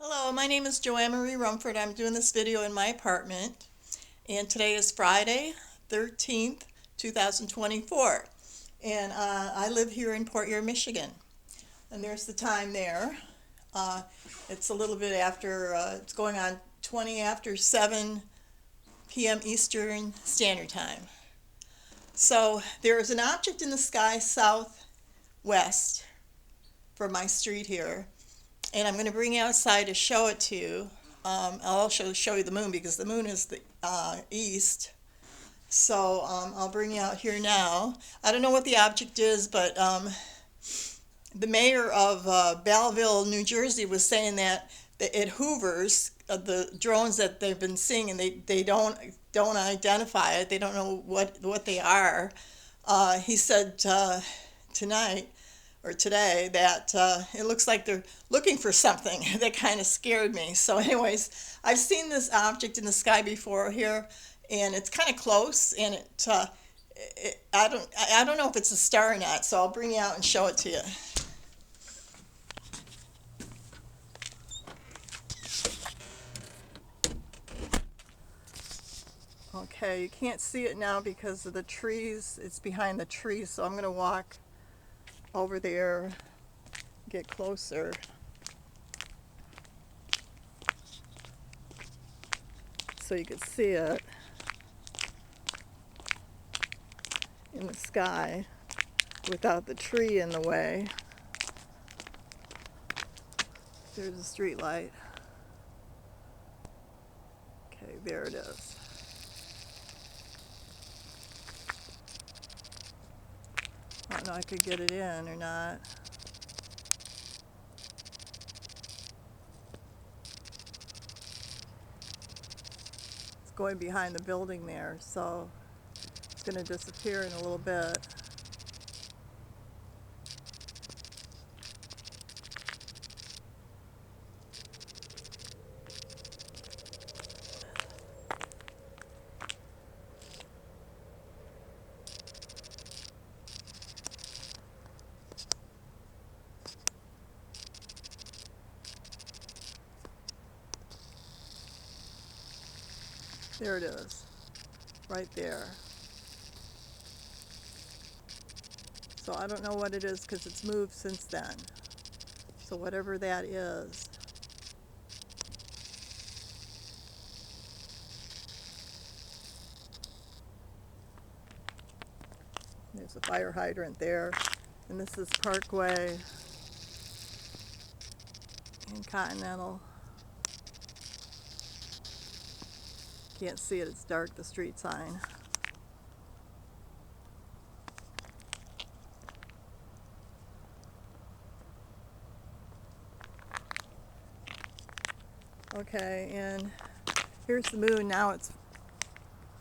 Hello, my name is Joanne Marie Rumford. I'm doing this video in my apartment, and today is Friday, 13th, 2024. And I live here in Port Erie, Michigan. And there's the time there. Uh, it's a little bit after, it's going on 20 after 7 p.m. Eastern Standard Time. So there is an object in the sky southwest from my street here, and I'm going to bring it outside to show it to you. I'll also show you the moon because the moon is the east. So I'll bring you out here now. I don't know what the object is, but the mayor of Belleville, New Jersey, was saying that it hoovers the drones that they've been seeing, and they don't identify it. They don't know what they are. He said tonight or today that it looks like they're looking for something. That kind of scared me. So anyways, I've seen this object in the sky before here, and it's kind of close, and I don't know if it's a star or not, so I'll bring it out and show it to you. Okay, you can't see it now because of the trees. It's behind the trees, so I'm going to walk over there, get closer. So you can see it in the sky without the tree in the way. There's a street light. Okay, there it is. I don't know if I could get it in or not. It's going behind the building there, so it's going to disappear in a little bit. There it is, right there. So I don't know what it is because it's moved since then. So whatever that is. There's a fire hydrant there. And this is Parkway and Continental. Can't see it, it's dark, the street sign. Okay, and here's the moon. Now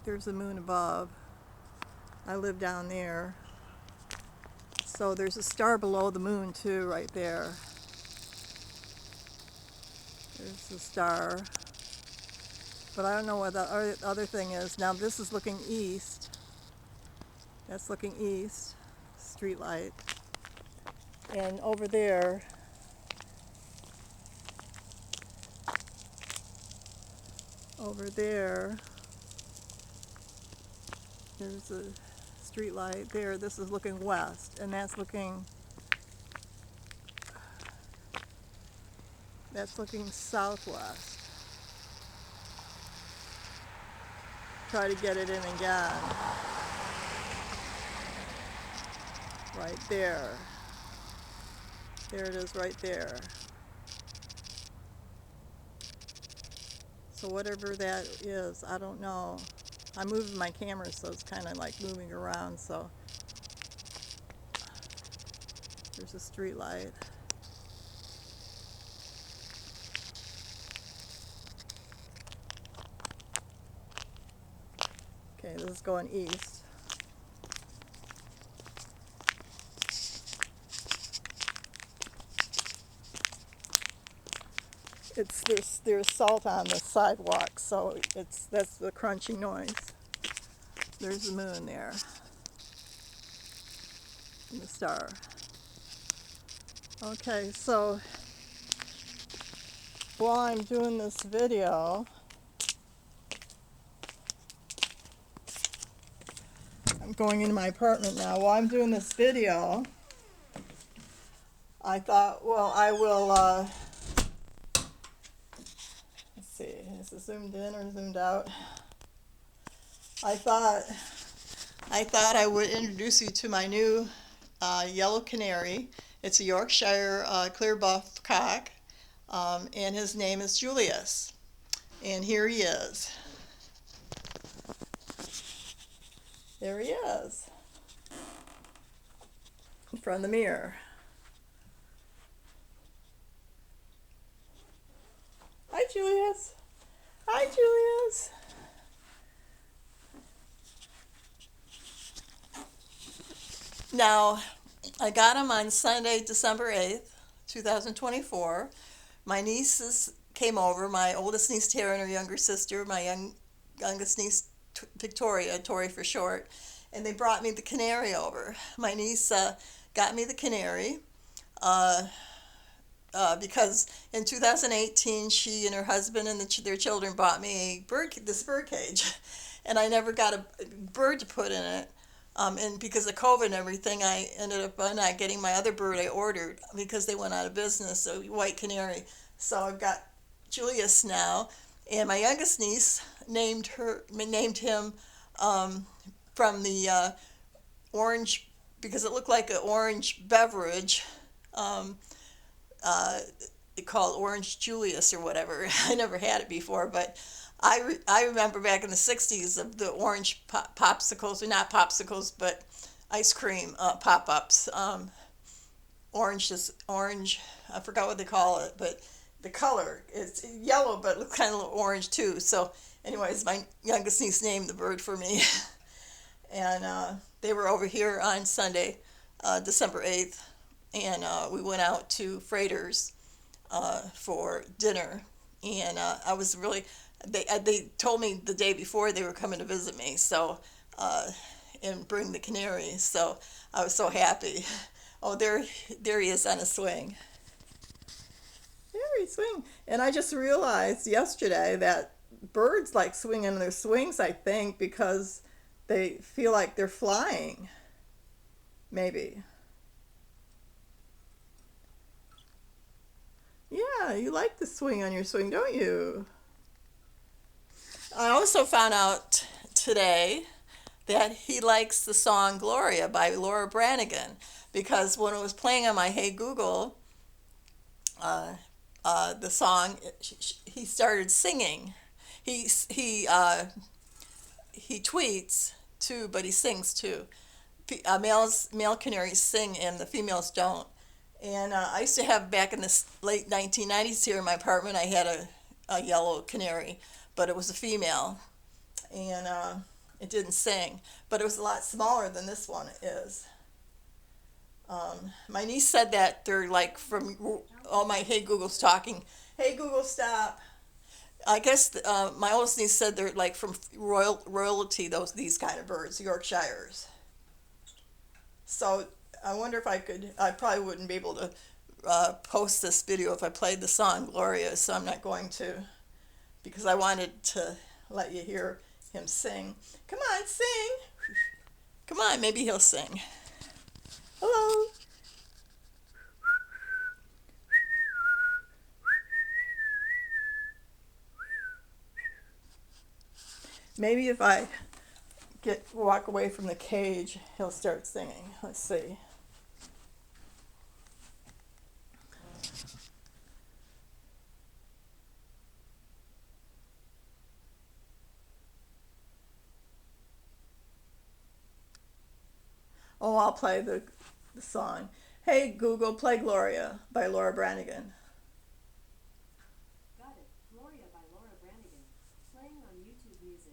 there's the moon above. I live down there. So there's a star below the moon too, right there. There's the star. But I don't know what the other thing is. Now this is looking east. That's looking east. Street light. And over there, there's a street light there. This is looking west, and that's looking southwest. Try to get it in again. Right there. There it is right there. So whatever that is, I don't know. I'm moving my camera, so it's kind of like moving around. So there's a street light. Okay, this is going east. There's salt on the sidewalk, so that's the crunching noise. There's the moon there, and the star. Okay, so while I'm doing this video, I'm going into my apartment now. While I'm doing this video, I thought, well, I will, let's see, is it zoomed in or zoomed out? I thought I would introduce you to my new yellow canary. It's a Yorkshire clear buff cock, and his name is Julius. And here he is. There he is, in front of the mirror. Hi, Julius. Hi, Julius. Now, I got him on Sunday, December 8th, 2024. My nieces came over, my oldest niece Tara and her younger sister, my youngest niece Victoria, Tori for short, and they brought me the canary over. My niece got me the canary because in 2018 she and her husband and their children bought me this bird cage, and I never got a bird to put in it. And because of COVID and everything, I ended up not getting my other bird I ordered because they went out of business, a white canary. So I've got Julius now, and my youngest niece named him from the orange, because it looked like an orange beverage. Called Orange Julius or whatever. I never had it before, but I remember back in the 60s of the orange popsicles, or not popsicles, but ice cream pop-ups. Orange, I forgot what they call it, but the color, it's yellow, but it looks kind of orange too. So anyways, my youngest niece named the bird for me. And they were over here on Sunday, December 8th, and we went out to Freighter's for dinner. And I was really, they told me the day before they were coming to visit me, so and bring the canary. So I was so happy. Oh, there he is on a swing. There he's swinging. And I just realized yesterday that birds like swinging in their swings, I think, because they feel like they're flying. Maybe. Yeah, you like the swing on your swing, don't you? I also found out today that he likes the song Gloria by Laura Branigan, because when it was playing on my Hey Google, the song, he started singing. He tweets too, but he sings too. Male canaries sing and the females don't. And I used to have, back in the late 1990s here in my apartment, I had a yellow canary, but it was a female, and it didn't sing, but it was a lot smaller than this one is. My niece said that they're like from all my Hey Google's talking. Hey Google, stop. I guess my oldest niece said they're like from royalty, these kind of birds, Yorkshires. So I wonder if I probably wouldn't be able to post this video if I played the song Gloria, so I'm not going to, because I wanted to let you hear him sing. Come on, sing. Come on, maybe he'll sing. Hello. Maybe if I walk away from the cage, he'll start singing. Let's see. Oh, I'll play the song. Hey Google, play Gloria by Laura Branigan. Got it. Gloria by Laura Branigan. Playing on YouTube Music.